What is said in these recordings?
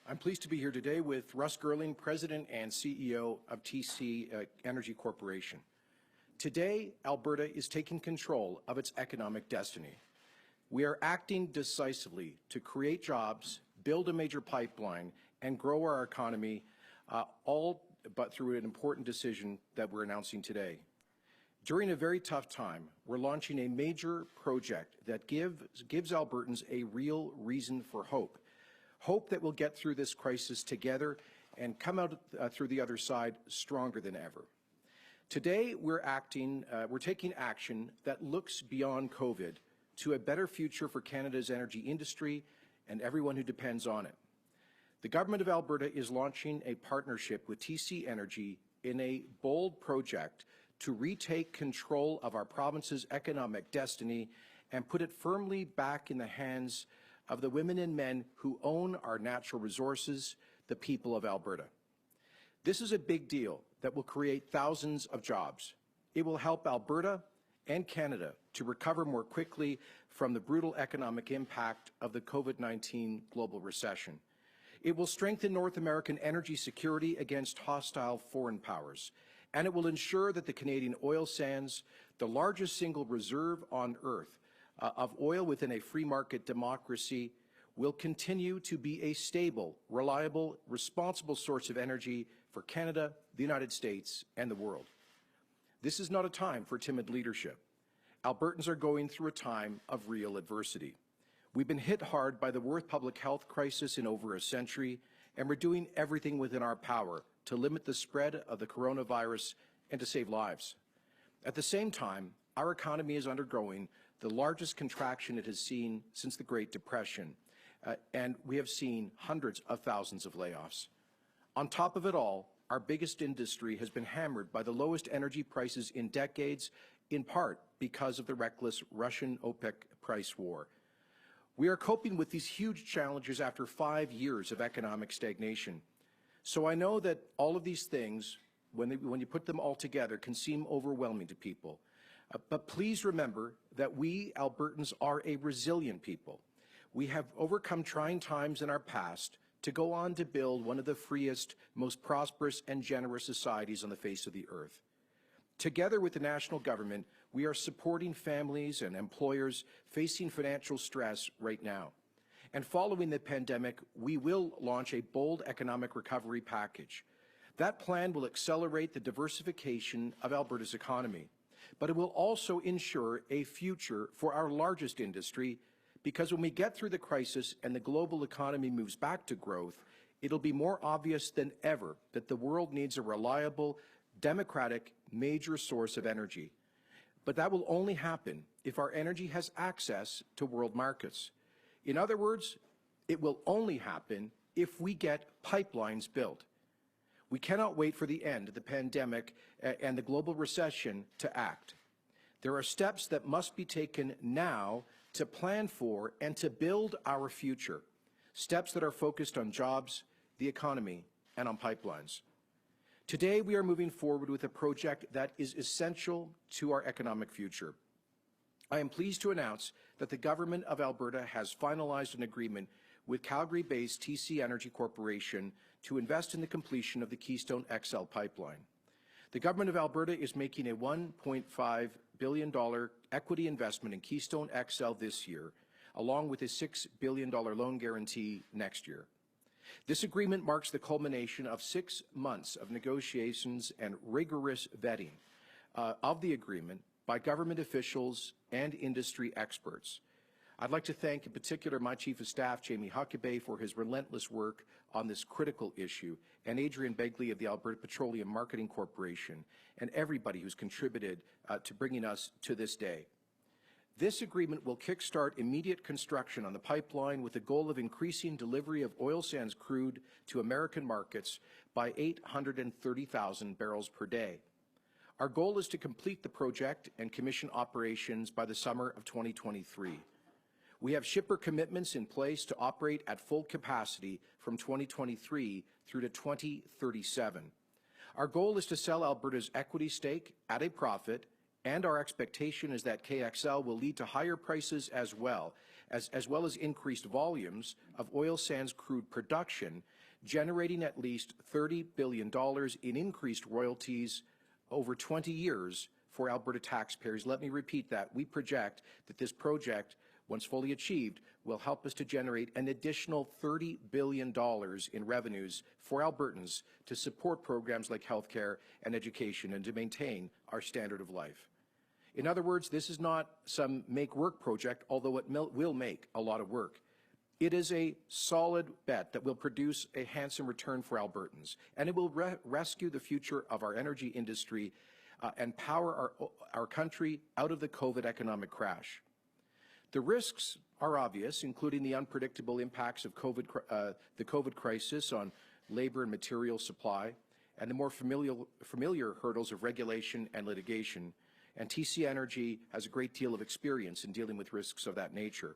I'm pleased to be here today with Russ Girling, President and CEO of TC Energy Corporation. Today, Alberta is taking control of its economic destiny. We are acting decisively to create jobs, build a major pipeline, and grow our economy, all but through an important decision that we're announcing today. During a very tough time, we're launching a major project that gives Albertans a real reason for hope. Hope that we'll get through this crisis together and come out through the other side stronger than ever. Today, we're taking action that looks beyond COVID to a better future for Canada's energy industry and everyone who depends on it. The Government of Alberta is launching a partnership with TC Energy in a bold project to retake control of our province's economic destiny and put it firmly back in the hands of the women and men who own our natural resources, the people of Alberta. This is a big deal that will create thousands of jobs. It will help Alberta and Canada to recover more quickly from the brutal economic impact of the COVID-19 global recession. It will strengthen North American energy security against hostile foreign powers, and it will ensure that the Canadian oil sands, the largest single reserve on Earth of oil within a free market democracy, will continue to be a stable, reliable, responsible source of energy for Canada, the United States, and the world. This is not a time for timid leadership. Albertans are going through a time of real adversity. We've been hit hard by the worst public health crisis in over a century, and we're doing everything within our power to limit the spread of the coronavirus and to save lives. At the same time, our economy is undergoing the largest contraction it has seen since the Great Depression, and we have seen hundreds of thousands of layoffs. On top of it all, our biggest industry has been hammered by the lowest energy prices in decades, in part because of the reckless Russian OPEC price war. We are coping with these huge challenges after 5 years of economic stagnation. So I know that all of these things, when you put them all together, can seem overwhelming to people. But please remember that we Albertans are a resilient people. We have overcome trying times in our past to go on to build one of the freest, most prosperous and generous societies on the face of the earth. Together with the national government, we are supporting families and employers facing financial stress right now. And following the pandemic, we will launch a bold economic recovery package. That plan will accelerate the diversification of Alberta's economy, but it will also ensure a future for our largest industry, because when we get through the crisis and the global economy moves back to growth, it'll be more obvious than ever that the world needs a reliable, democratic, major source of energy. But that will only happen if our energy has access to world markets. In other words, it will only happen if we get pipelines built. We cannot wait for the end of the pandemic and the global recession to act. There are steps that must be taken now to plan for and to build our future, steps that are focused on jobs, the economy, and on pipelines. Today, we are moving forward with a project that is essential to our economic future. I am pleased to announce that the Government of Alberta has finalized an agreement with Calgary-based TC Energy Corporation to invest in the completion of the Keystone XL pipeline. The Government of Alberta is making a $1.5 billion equity investment in Keystone XL this year, along with a $6 billion loan guarantee next year. This agreement marks the culmination of 6 months of negotiations and rigorous vetting of the agreement by government officials and industry experts. I'd like to thank in particular my Chief of Staff, Jamie Huckabee, for his relentless work on this critical issue, and Adrian Begley of the Alberta Petroleum Marketing Corporation, and everybody who's contributed to bringing us to this day. This agreement will kickstart immediate construction on the pipeline with the goal of increasing delivery of oil sands crude to American markets by 830,000 barrels per day. Our goal is to complete the project and commission operations by the summer of 2023. We have shipper commitments in place to operate at full capacity from 2023 through to 2037. Our goal is to sell Alberta's equity stake at a profit, and our expectation is that KXL will lead to higher prices as well as increased volumes of oil sands crude production generating at least $30 billion in increased royalties over 20 years for Alberta taxpayers. Let me repeat that. We project that this project, once fully achieved, will help us to generate an additional $30 billion in revenues for Albertans to support programs like healthcare and education and to maintain our standard of life. In other words, this is not some make-work project, although it will make a lot of work. It is a solid bet that will produce a handsome return for Albertans, and it will rescue the future of our energy industry and power our country out of the COVID economic crash. The risks are obvious, including the unpredictable impacts of the COVID crisis on labor and material supply, and the more familiar hurdles of regulation and litigation. And TC Energy has a great deal of experience in dealing with risks of that nature.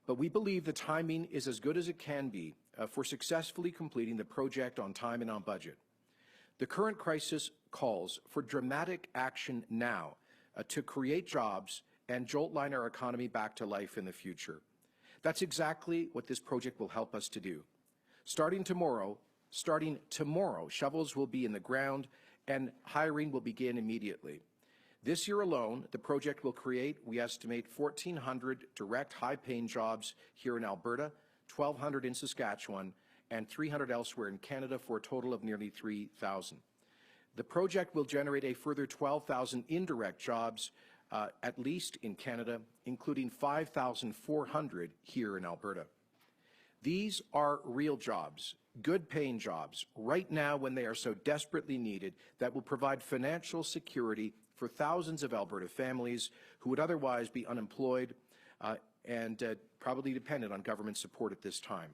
But we believe the timing is as good as it can be for successfully completing the project on time and on budget. The current crisis calls for dramatic action now to create jobs and jolt-line our economy back to life in the future. That's exactly what this project will help us to do. Starting tomorrow, shovels will be in the ground and hiring will begin immediately. This year alone, the project will create, we estimate, 1,400 direct high-paying jobs here in Alberta, 1,200 in Saskatchewan, and 300 elsewhere in Canada for a total of nearly 3,000. The project will generate a further 12,000 indirect jobs, at least in Canada, including 5,400 here in Alberta. These are real jobs, good-paying jobs, right now when they are so desperately needed, that will provide financial security for thousands of Alberta families who would otherwise be unemployed and probably dependent on government support at this time.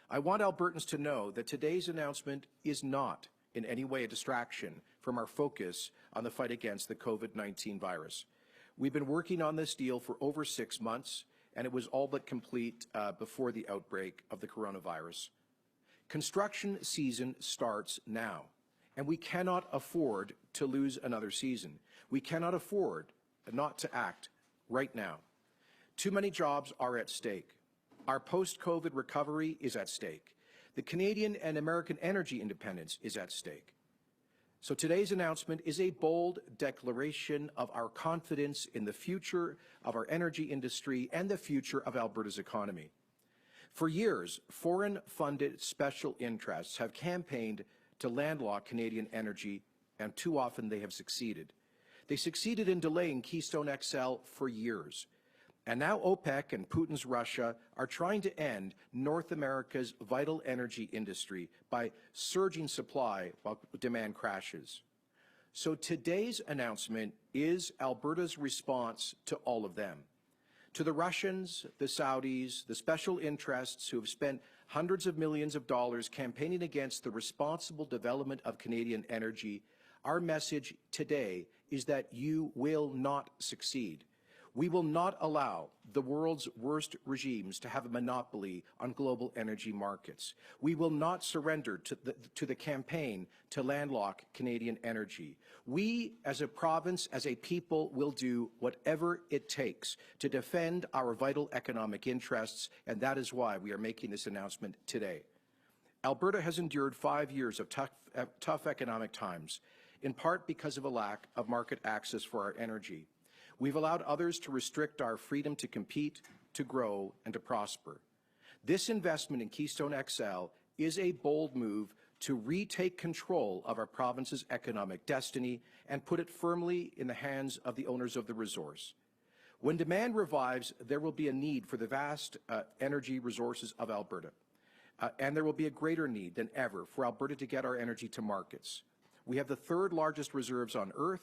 I want Albertans to know that today's announcement is not in any way a distraction from our focus on the fight against the COVID-19 virus. We've been working on this deal for over 6 months, and it was all but complete before the outbreak of the coronavirus. Construction season starts now, and we cannot afford to lose another season. We cannot afford not to act right now. Too many jobs are at stake. Our post-COVID recovery is at stake. The Canadian and American energy independence is at stake. So today's announcement is a bold declaration of our confidence in the future of our energy industry and the future of Alberta's economy. For years, foreign-funded special interests have campaigned to landlock Canadian energy, and too often they have succeeded. They succeeded in delaying Keystone XL for years. And now OPEC and Putin's Russia are trying to end North America's vital energy industry by surging supply while demand crashes. So today's announcement is Alberta's response to all of them. To the Russians, the Saudis, the special interests who have spent hundreds of millions of dollars campaigning against the responsible development of Canadian energy, our message today is that you will not succeed. We will not allow the world's worst regimes to have a monopoly on global energy markets. We will not surrender to the campaign to landlock Canadian energy. We, as a province, as a people, will do whatever it takes to defend our vital economic interests, and that is why we are making this announcement today. Alberta has endured 5 years of tough economic times, in part because of a lack of market access for our energy. We've allowed others to restrict our freedom to compete, to grow, and to prosper. This investment in Keystone XL is a bold move to retake control of our province's economic destiny and put it firmly in the hands of the owners of the resource. When demand revives, there will be a need for the vast energy resources of Alberta, and there will be a greater need than ever for Alberta to get our energy to markets. We have the third largest reserves on Earth,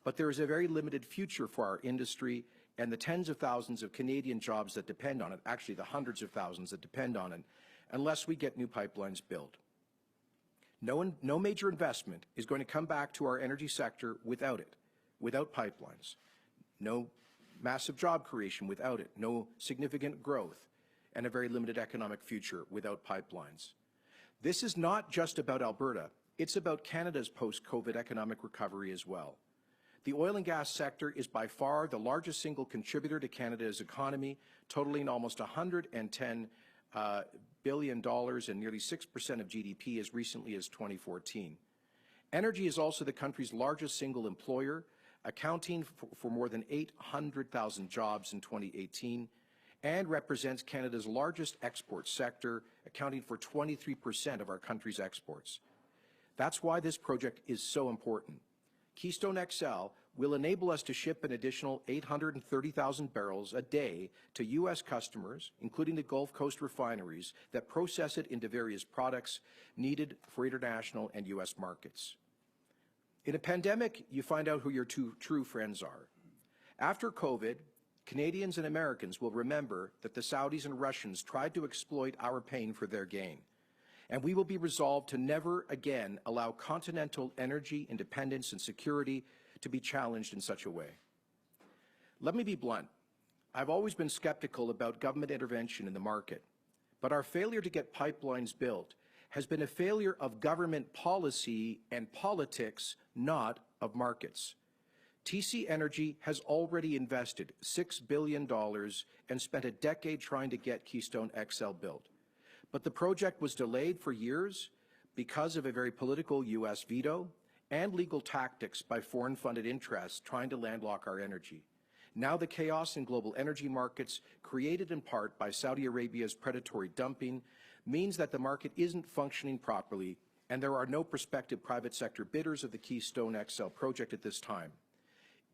but there is a very limited future for our industry and the tens of thousands of Canadian jobs that depend on it, actually the hundreds of thousands that depend on it, unless we get new pipelines built. No major investment is going to come back to our energy sector without it, without pipelines. No massive job creation without it, no significant growth, and a very limited economic future without pipelines. This is not just about Alberta, it's about Canada's post-COVID economic recovery as well. The oil and gas sector is by far the largest single contributor to Canada's economy, totaling almost $110 billion and nearly 6% of GDP as recently as 2014. Energy is also the country's largest single employer, accounting for more than 800,000 jobs in 2018, and represents Canada's largest export sector, accounting for 23% of our country's exports. That's why this project is so important. Keystone XL will enable us to ship an additional 830,000 barrels a day to U.S. customers, including the Gulf Coast refineries that process it into various products needed for international and U.S. markets. In a pandemic, you find out who your true friends are. After COVID, Canadians and Americans will remember that the Saudis and Russians tried to exploit our pain for their gain, and we will be resolved to never again allow continental energy independence and security to be challenged in such a way. Let me be blunt. I've always been skeptical about government intervention in the market, but our failure to get pipelines built has been a failure of government policy and politics, not of markets. TC Energy has already invested $6 billion and spent a decade trying to get Keystone XL built. But the project was delayed for years because of a very political U.S. veto and legal tactics by foreign-funded interests trying to landlock our energy. Now the chaos in global energy markets, created in part by Saudi Arabia's predatory dumping, means that the market isn't functioning properly, and there are no prospective private sector bidders of the Keystone XL project at this time.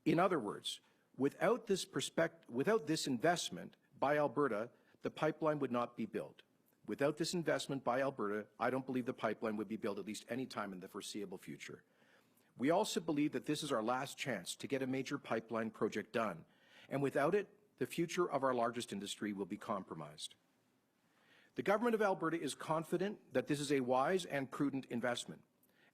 In other words, without this investment by Alberta, the pipeline would not be built. Without this investment by Alberta, I don't believe the pipeline would be built at least any time in the foreseeable future. We also believe that this is our last chance to get a major pipeline project done, and without it, the future of our largest industry will be compromised. The Government of Alberta is confident that this is a wise and prudent investment.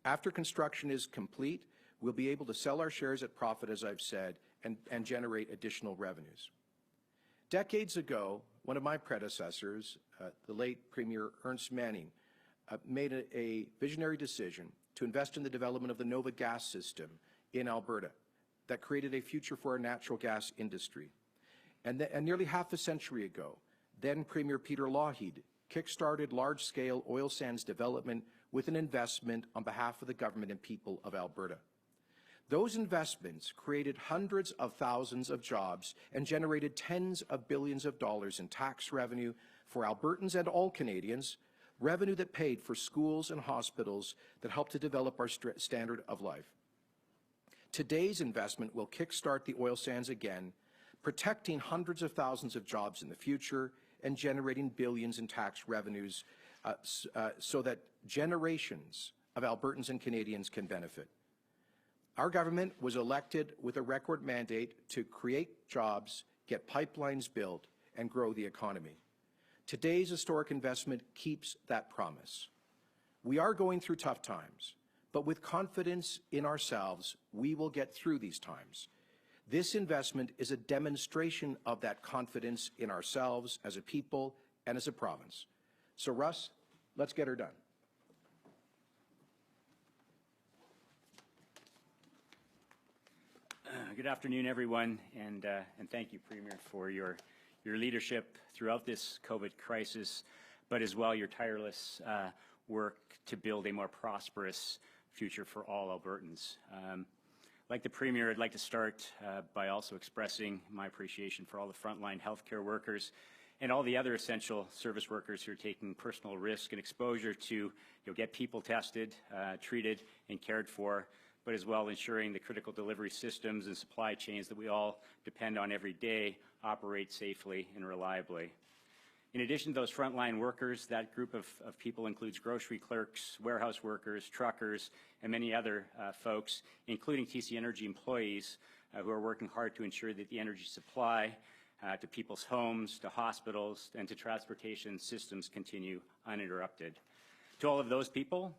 After construction is complete, we'll be able to sell our shares at profit, as I've said, and generate additional revenues. Decades ago, one of my predecessors, the late Premier Ernst Manning, made a visionary decision to invest in the development of the Nova gas system in Alberta that created a future for our natural gas industry. And nearly half a century ago, then Premier Peter Lougheed kick-started large-scale oil sands development with an investment on behalf of the government and people of Alberta. Those investments created hundreds of thousands of jobs and generated tens of billions of dollars in tax revenue for Albertans and all Canadians, revenue that paid for schools and hospitals that helped to develop our standard of life. Today's investment will kickstart the oil sands again, protecting hundreds of thousands of jobs in the future and generating billions in tax revenues so that generations of Albertans and Canadians can benefit. Our government was elected with a record mandate to create jobs, get pipelines built, and grow the economy. Today's historic investment keeps that promise. We are going through tough times, but with confidence in ourselves, we will get through these times. This investment is a demonstration of that confidence in ourselves as a people and as a province. So, Russ, let's get her done. Good afternoon, everyone, and thank you, Premier, for your leadership throughout this COVID crisis, but as well your tireless work to build a more prosperous future for all Albertans. Like the Premier, I'd like to start by also expressing my appreciation for all the frontline healthcare workers and all the other essential service workers who are taking personal risk and exposure to get people tested, treated, and cared for, but as well ensuring the critical delivery systems and supply chains that we all depend on every day operate safely and reliably. In addition to those frontline workers, that group of people includes grocery clerks, warehouse workers, truckers, and many other folks, including TC Energy employees who are working hard to ensure that the energy supply to people's homes, to hospitals, and to transportation systems continue uninterrupted. To all of those people,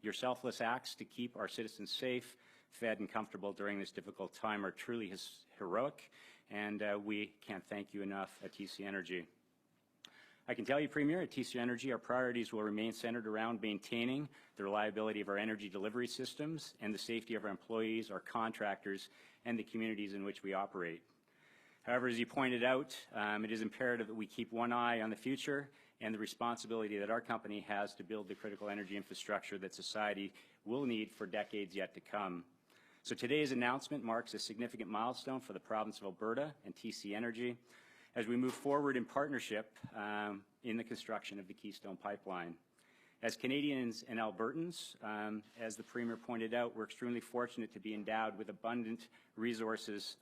your selfless acts to keep our citizens safe, fed, and comfortable during this difficult time are truly heroic, and we can't thank you enough at TC Energy. I can tell you, Premier, at TC Energy, our priorities will remain centered around maintaining the reliability of our energy delivery systems and the safety of our employees, our contractors, and the communities in which we operate. However, as you pointed out, it is imperative that we keep one eye on the future and the responsibility that our company has to build the critical energy infrastructure that society will need for decades yet to come. So today's announcement marks a significant milestone for the province of Alberta and TC Energy as we move forward in partnership in the construction of the Keystone Pipeline. As Canadians and Albertans, as the Premier pointed out, we're extremely fortunate to be endowed with abundant resources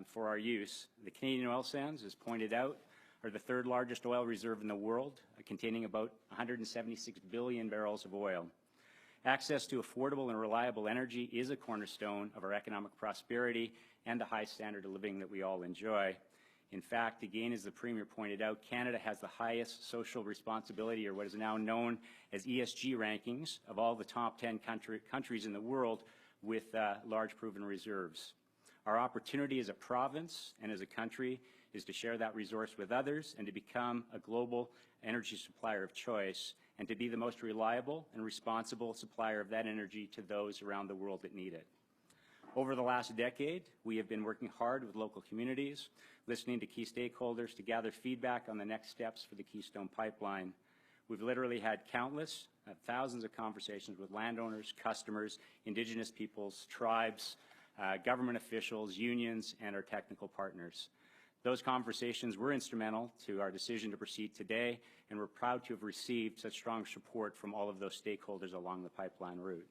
for our use. The Canadian oil sands, as pointed out, are the third largest oil reserve in the world, containing about 176 billion barrels of oil. Access to affordable and reliable energy is a cornerstone of our economic prosperity and the high standard of living that we all enjoy. In fact, again, as the Premier pointed out, Canada has the highest social responsibility, or what is now known as ESG rankings, of all the top 10 countries in the world with large proven reserves. Our opportunity as a province and as a country is to share that resource with others and to become a global energy supplier of choice and to be the most reliable and responsible supplier of that energy to those around the world that need it. Over the last decade, we have been working hard with local communities, listening to key stakeholders to gather feedback on the next steps for the Keystone Pipeline. We've literally had countless, thousands of conversations with landowners, customers, Indigenous peoples, tribes, government officials, unions, and our technical partners. Those conversations were instrumental to our decision to proceed today, and we're proud to have received such strong support from all of those stakeholders along the pipeline route.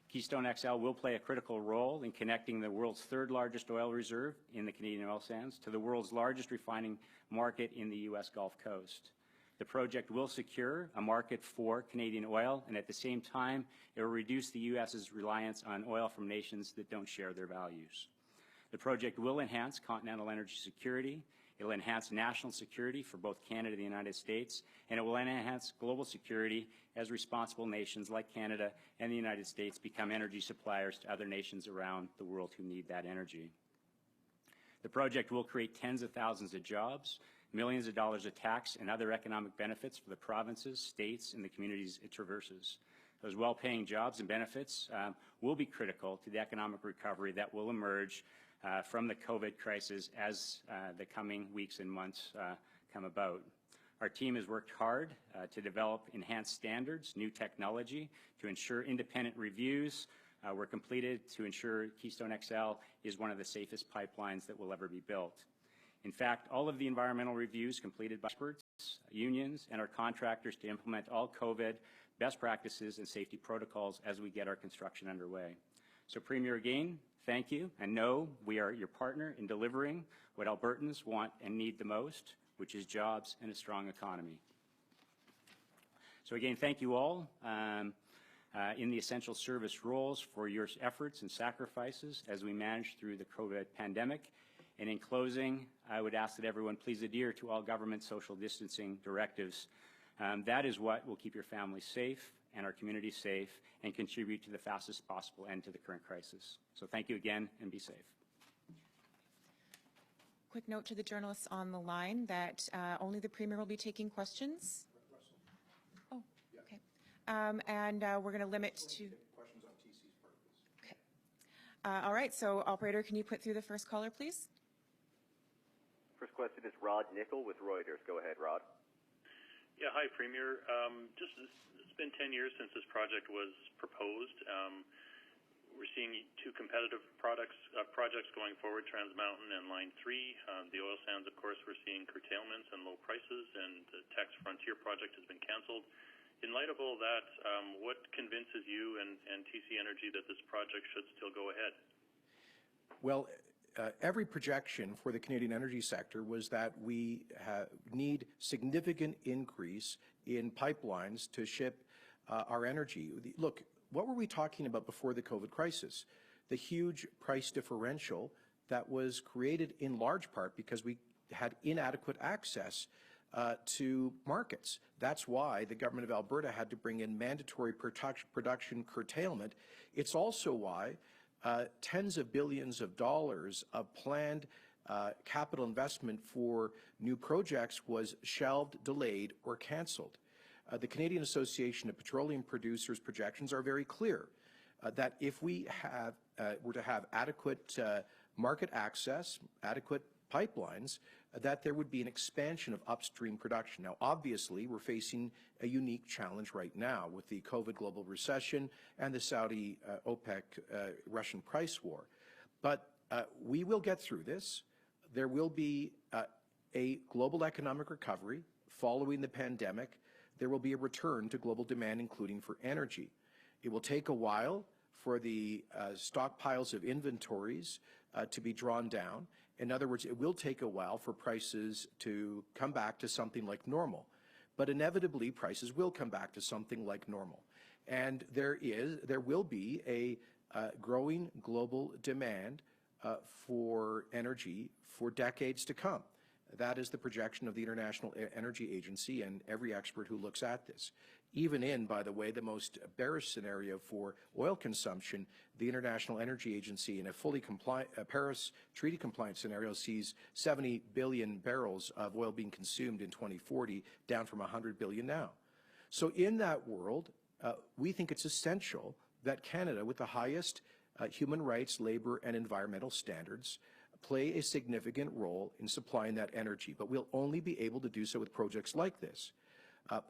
Keystone XL will play a critical role in connecting the world's third largest oil reserve in the Canadian oil sands to the world's largest refining market in the U.S. Gulf Coast. The project will secure a market for Canadian oil, and at the same time, it will reduce the U.S.'s reliance on oil from nations that don't share their values. The project will enhance continental energy security, it will enhance national security for both Canada and the United States, and it will enhance global security as responsible nations like Canada and the United States become energy suppliers to other nations around the world who need that energy. The project will create tens of thousands of jobs, millions of dollars of tax and other economic benefits for the provinces, states, and the communities it traverses. Those well-paying jobs and benefits will be critical to the economic recovery that will emerge from the COVID crisis as the coming weeks and months come about. Our team has worked hard to develop enhanced standards, new technology, to ensure independent reviews were completed to ensure Keystone XL is one of the safest pipelines that will ever be built. In fact, all of the environmental reviews completed by experts, unions, and our contractors to implement all COVID best practices and safety protocols as we get our construction underway. So, Premier, again, thank you, and know we are your partner in delivering what Albertans want and need the most, which is jobs and a strong economy. So again, thank you all in the essential service roles for your efforts and sacrifices as we manage through the COVID pandemic. And in closing, I would ask that everyone please adhere to all government social distancing directives. That is what will keep your family safe and our community safe and contribute to the fastest possible end to the current crisis. So thank you again, and be safe. Quick note to the journalists on the line that only the Premier will be taking questions. Oh, okay. And we're going to limit to questions on TC's part, please. Okay. All right. So, operator, can you put through the first caller, please? First question is Rod Nickel with Reuters. Go ahead, Rod. Yeah, hi, Premier. It's been 10 years since this project was proposed. We're seeing two competitive projects going forward, Trans Mountain and Line 3. The oil sands, of course, we're seeing curtailments and low prices, and the Tex Frontier project has been canceled. In light of all that, what convinces you and TC Energy that this project should still go ahead? Well, every projection for the Canadian energy sector was that we need significant increase in pipelines to ship our energy. Look, what were we talking about before the COVID crisis? The huge price differential that was created in large part because we had inadequate access to markets. That's why the government of Alberta had to bring in mandatory production curtailment. It's also why tens of billions of dollars of planned capital investment for new projects was shelved, delayed, or cancelled. The Canadian Association of Petroleum Producers projections are very clear that if we were to have adequate market access, adequate pipelines, that there would be an expansion of upstream production. Now, obviously, we're facing a unique challenge right now with the COVID global recession and the Saudi OPEC Russian price war. But we will get through this. There will be a global economic recovery following the pandemic. There will be a return to global demand, including for energy. It will take a while for the stockpiles of inventories to be drawn down. In other words, it will take a while for prices to come back to something like normal. But inevitably, prices will come back to something like normal. And there will be a growing global demand for energy for decades to come. That is the projection of the International Energy Agency and every expert who looks at this. Even in, by the way, the most bearish scenario for oil consumption, the International Energy Agency in a fully compliant, Paris Treaty compliant scenario sees 70 billion barrels of oil being consumed in 2040, down from 100 billion now. So in that world, we think it's essential that Canada, with the highest human rights, labor, and environmental standards, play a significant role in supplying that energy. But we'll only be able to do so with projects like this.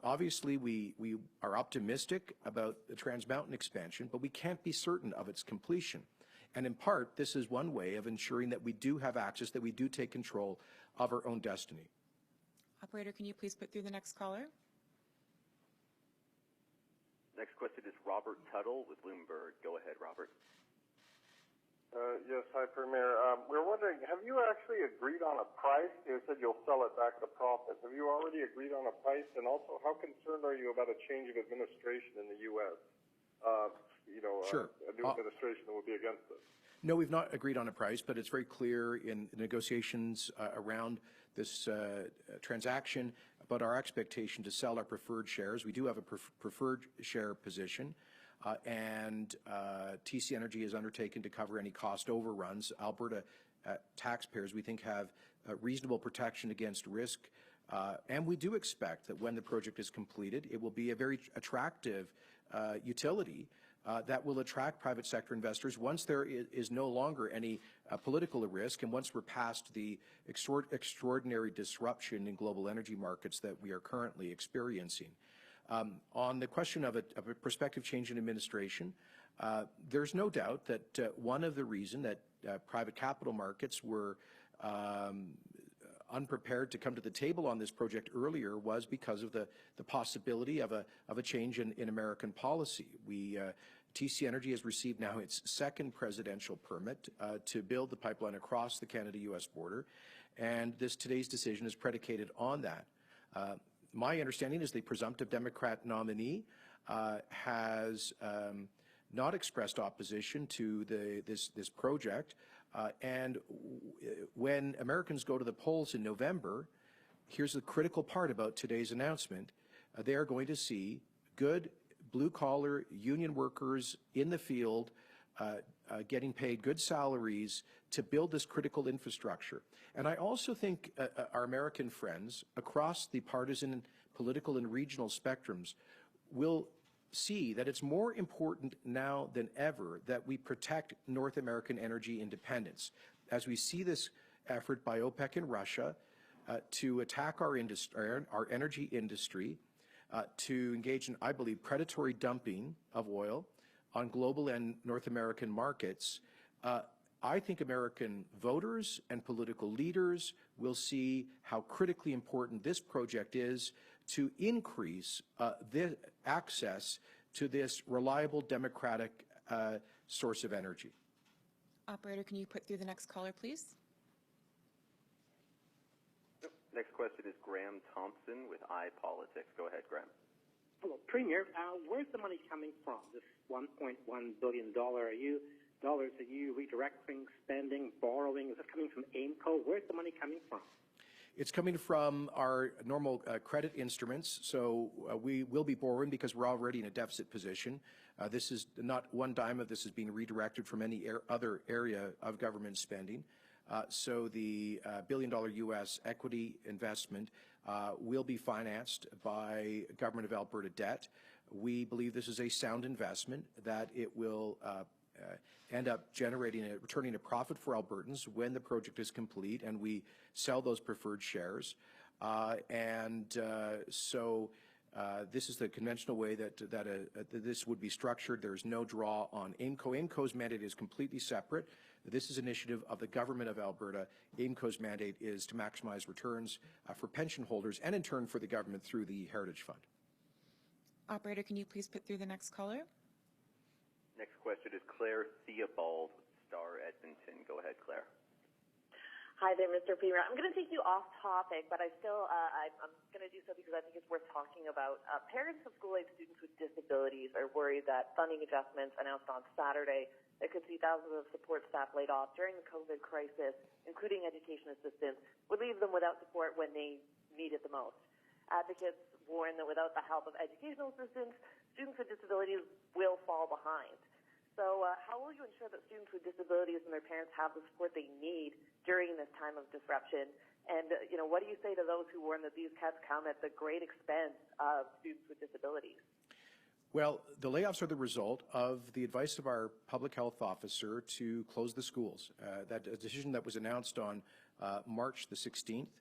Obviously, we are optimistic about the Trans Mountain expansion, but we can't be certain of its completion. And in part, this is one way of ensuring that we do have access, that we do take control of our own destiny. Operator, can you please put through the next caller? Next question is Robert Tuttle with Bloomberg. Go ahead, Robert. Yes, hi, Premier. We're wondering, have you actually agreed on a price? You said you'll sell it back to profit. Have you already agreed on a price? And also, how concerned are you about a change of administration in the U.S.? Sure. A new administration that would be against this. No, we've not agreed on a price, but it's very clear in the negotiations around this transaction about our expectation to sell our preferred shares. We do have a preferred share position. And TC Energy has undertaken to cover any cost overruns. Alberta taxpayers, we think, have reasonable protection against risk. And we do expect that when the project is completed, it will be a very attractive utility that will attract private sector investors once there is no longer any political risk and once we're past the extraordinary disruption in global energy markets that we are currently experiencing. On the question of a prospective change in administration, there's no doubt that one of the reasons that private capital markets were unprepared to come to the table on this project earlier was because of the possibility of a change in American policy. TC Energy has received now its second presidential permit to build the pipeline across the Canada-U.S. border, and today's decision is predicated on that. My understanding is the presumptive Democrat nominee has not expressed opposition to this project. And when Americans go to the polls in November, here's the critical part about today's announcement. They are going to see good blue-collar union workers in the field getting paid good salaries to build this critical infrastructure. And I also think our American friends across the partisan, political, and regional spectrums will see that it's more important now than ever that we protect North American energy independence. As we see this effort by OPEC and Russia to attack our energy industry, to engage in, I believe, predatory dumping of oil on global and North American markets, I think American voters and political leaders will see how critically important this project is to increase the access to this reliable democratic source of energy. Operator, can you put through the next caller, please? Next question is Graham Thompson with iPolitics. Go ahead, Graham. Hello, Premier. Where's the money coming from? This $1.1 billion dollars are you redirecting, spending, borrowing? Is it coming from AIMCO? Where's the money coming from? It's coming from our normal credit instruments, so we will be borrowing because we're already in a deficit position. This is not one dime of this is being redirected from any other area of government spending. So the $1 billion U.S. equity investment will be financed by Government of Alberta debt. We believe this is a sound investment, that it will end up returning a profit for Albertans when the project is complete and we sell those preferred shares. This is the conventional way that this would be structured. There's no draw on AIMCO. AIMCO's mandate is completely separate. This is an initiative of the Government of Alberta. AIMCO's mandate is to maximize returns for pension holders and in turn for the government through the Heritage Fund. Operator, can you please put through the next caller? Next question is Claire Theobald with Star Edmonton. Go ahead, Claire. Hi there, Mr. Premier. I'm going to take you off topic, but I'm going to do so because I think it's worth talking about. Parents of school-age students with disabilities are worried that funding adjustments announced on Saturday that could see thousands of support staff laid off during the COVID crisis, including education assistants, would leave them without support when they need it the most. Advocates warn that without the help of educational assistants, students with disabilities will fall behind. So how will you ensure that students with disabilities and their parents have the support they need during this time of disruption? And, what do you say to those who warn that these cuts come at the great expense of students with disabilities? Well, the layoffs are the result of the advice of our public health officer to close the schools. That decision that was announced on March the 16th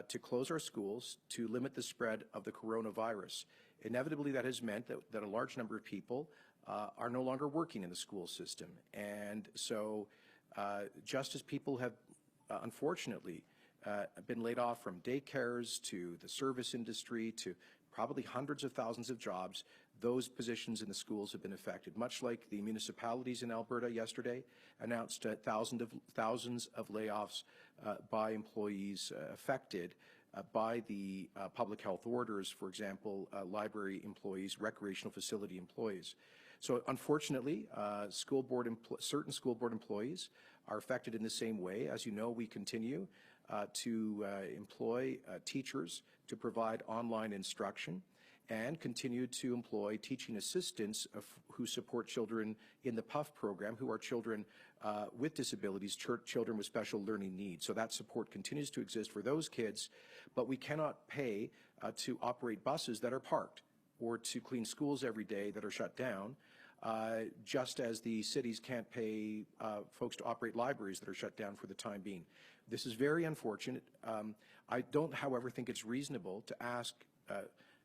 to close our schools to limit the spread of the coronavirus. Inevitably, that has meant that a large number of people are no longer working in the school system. And so just as people have, unfortunately, been laid off from daycares to the service industry to probably hundreds of thousands of jobs, those positions in the schools have been affected. Much like the municipalities in Alberta yesterday announced thousands of layoffs by employees affected by the public health orders, for example, library employees, recreational facility employees. So unfortunately, certain school board employees are affected in the same way. As you know, we continue to employ teachers to provide online instruction and continue to employ teaching assistants who support children in the PUF program, who are children with disabilities, children with special learning needs. So that support continues to exist for those kids, but we cannot pay to operate buses that are parked or to clean schools every day that are shut down, just as the cities can't pay folks to operate libraries that are shut down for the time being. This is very unfortunate. I don't, however, think it's reasonable to ask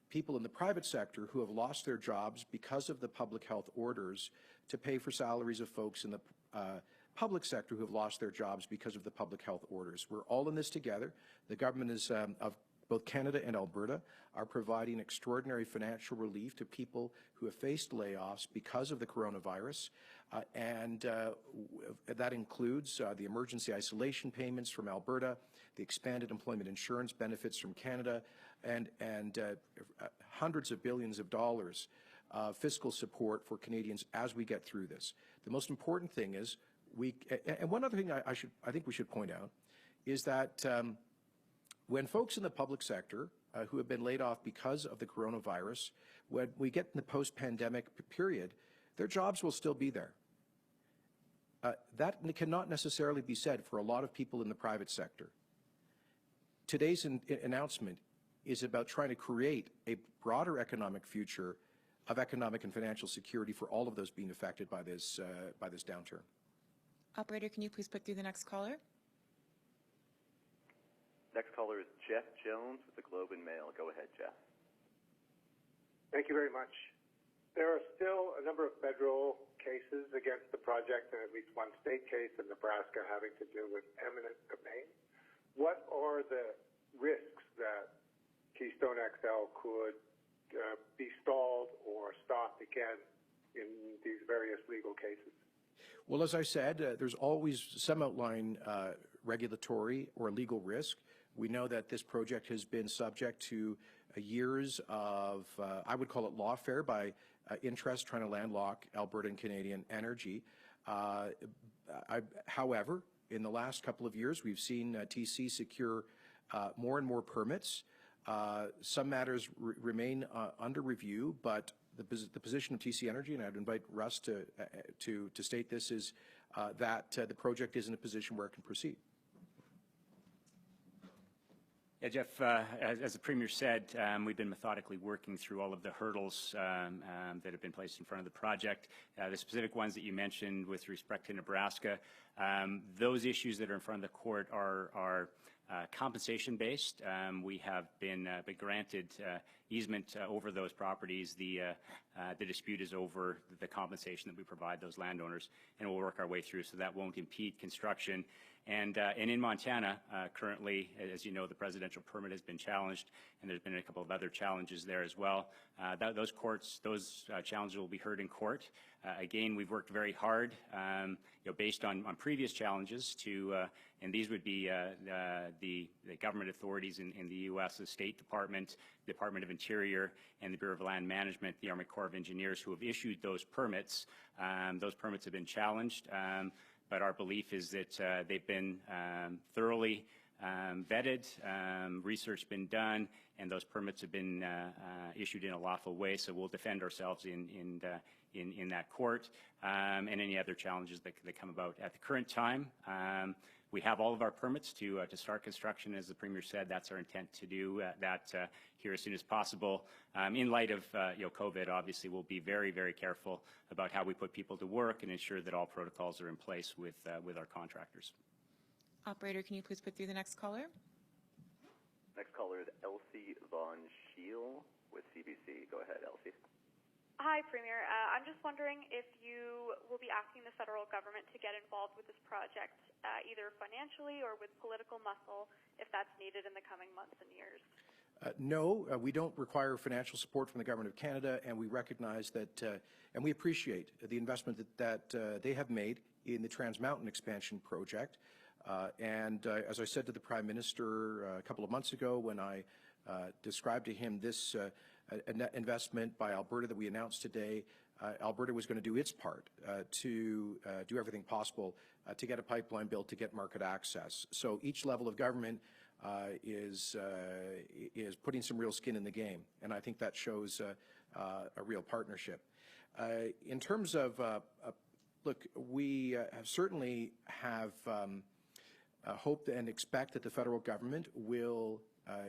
people in the private sector who have lost their jobs because of the public health orders to pay for salaries of folks in the public sector who have lost their jobs because of the public health orders. We're all in this together. The government is of both Canada and Alberta are providing extraordinary financial relief to people who have faced layoffs because of the coronavirus, and that includes the emergency isolation payments from Alberta, the expanded employment insurance benefits from Canada, and hundreds of billions of dollars fiscal support for Canadians as we get through this. The most important thing is and one other thing I think we should point out is that when folks in the public sector who have been laid off because of the coronavirus, when we get in the post-pandemic period, their jobs will still be there. That cannot necessarily be said for a lot of people in the private sector. Today's announcement is about trying to create a broader economic future of economic and financial security for all of those being affected by this downturn. Operator, can you please put through the next caller? Next caller is Jeff Jones with the Globe and Mail. Go ahead, Jeff. Thank you very much. There are still a number of federal cases against the project and at least one state case in Nebraska having to do with eminent domain. What are the risks that Keystone XL could be stalled or stopped again in these various legal cases? Well, as I said, there's always some outlying regulatory or legal risk. We know that this project has been subject to years of, I would call it lawfare by interest trying to landlock Alberta and Canadian energy. However, in the last couple of years, we've seen TC secure more and more permits. Some matters remain under review, but the position of TC Energy, and I'd invite Russ to state this, is that the project is in a position where it can proceed. Yeah, Jeff, as the Premier said, we've been methodically working through all of the hurdles that have been placed in front of the project. The specific ones that you mentioned with respect to Nebraska, those issues that are in front of the court are compensation-based. We have been granted easement over those properties. The dispute is over the compensation that we provide those landowners, and we'll work our way through so that won't impede construction. And in Montana, currently, as you know, the presidential permit has been challenged, and there's been a couple of other challenges there as well. Those challenges will be heard in court. Again, we've worked very hard, based on previous challenges to, and these would be the government authorities in the U.S., the State Department, Department of Interior, and the Bureau of Land Management, the Army Corps of Engineers, who have issued those permits. Those permits have been challenged. But our belief is that they've been thoroughly vetted, research been done, and those permits have been issued in a lawful way. So we'll defend ourselves in that court and any other challenges that come about. At the current time, we have all of our permits to start construction. As the Premier said, that's our intent to do that here as soon as possible. In light of COVID, obviously, we'll be very, very careful about how we put people to work and ensure that all protocols are in place with our contractors. Operator, can you please put through the next caller? Next caller is Elsie Von Schiel with CBC. Go ahead, Elsie. Hi, Premier. I'm just wondering if you will be asking the federal government to get involved with this project, either financially or with political muscle, if that's needed in the coming months and years. No, we don't require financial support from the Government of Canada, and we recognize that, and we appreciate the investment that they have made in the Trans Mountain expansion project. And as I said to the Prime Minister a couple of months ago when I described to him this investment by Alberta that we announced today, Alberta was going to do its part to do everything possible to get a pipeline built, to get market access. So each level of government is putting some real skin in the game, and I think that shows a real partnership. In terms of, look, we certainly have hope and expect that the federal government will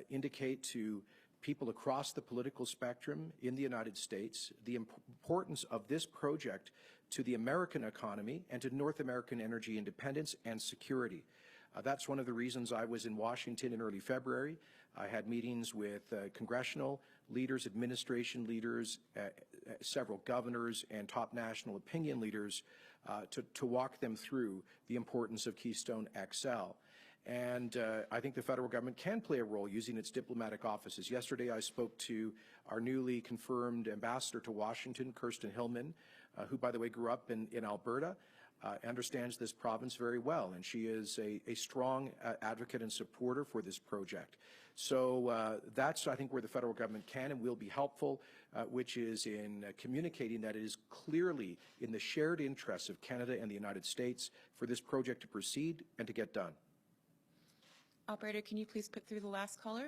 indicate to people across the political spectrum in the United States the importance of this project to the American economy and to North American energy independence and security. That's one of the reasons I was in Washington in early February. I had meetings with congressional leaders, administration leaders, several governors, and top national opinion leaders to walk them through the importance of Keystone XL. And I think the federal government can play a role using its diplomatic offices. Yesterday, I spoke to our newly confirmed ambassador to Washington, Kirsten Hillman, who, by the way, grew up in Alberta, understands this province very well, and she is a strong advocate and supporter for this project. So that's, I think, where the federal government can and will be helpful, which is in communicating that it is clearly in the shared interests of Canada and the United States for this project to proceed and to get done. Operator, can you please put through the last caller?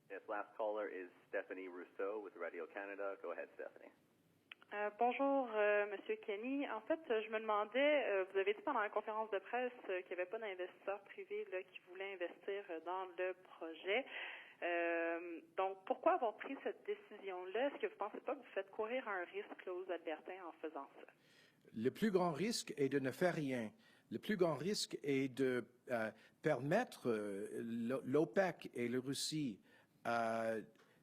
Yes, last caller is Stephanie Rousseau with Radio Canada. Go ahead, Stephanie. Bonjour, Monsieur Kenney. En fait, je me demandais, vous avez dit pendant la conférence de presse qu'il n'y avait pas d'investisseurs privés qui voulaient investir dans le projet. Donc, pourquoi avoir pris cette décision-là? Est-ce que vous ne pensez pas que vous faites courir un risque aux Albertains en faisant ça? Le plus grand risque est de ne faire rien. Le plus grand risque est de permettre l'OPEC et la Russie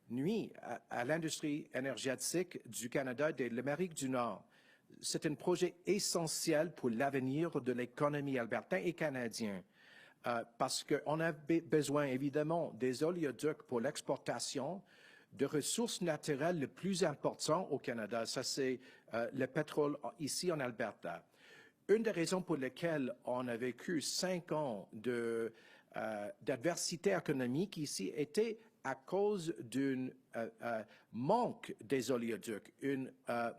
nuit à l'industrie énergétique du Canada et de l'Amérique du Nord. C'est un projet essentiel pour l'avenir de l'économie albertaine et canadienne parce qu'on a besoin évidemment des oléoducs pour l'exportation de ressources naturelles le plus important au Canada. Ça, c'est le pétrole ici en Alberta. Une des raisons pour lesquelles on a vécu 5 ans d'adversité économique ici était à cause d'un manque des oléoducs, un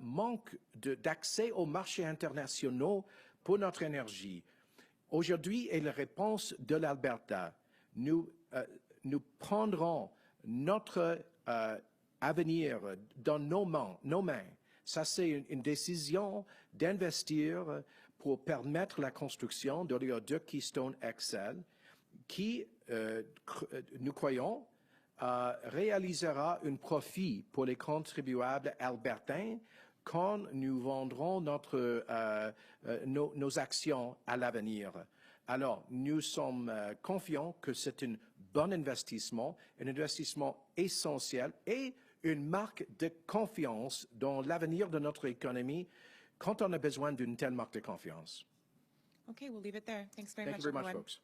manque d'accès aux marchés internationaux pour notre énergie. Aujourd'hui est la réponse de l'Alberta. Nous prendrons notre avenir dans nos mains. Ça, c'est une décision d'investir pour permettre la construction de l'oléoduc Keystone XL qui, nous croyons, réalisera un profit pour les contribuables albertains quand nous vendrons nos actions à l'avenir. Alors, nous sommes confiants que c'est un bon investissement, un investissement essentiel et une marque de confiance dans l'avenir de notre économie quand on a besoin d'une telle marque de confiance. Okay, we'll leave it there. Thanks very Thank much, you very much, everyone. folks.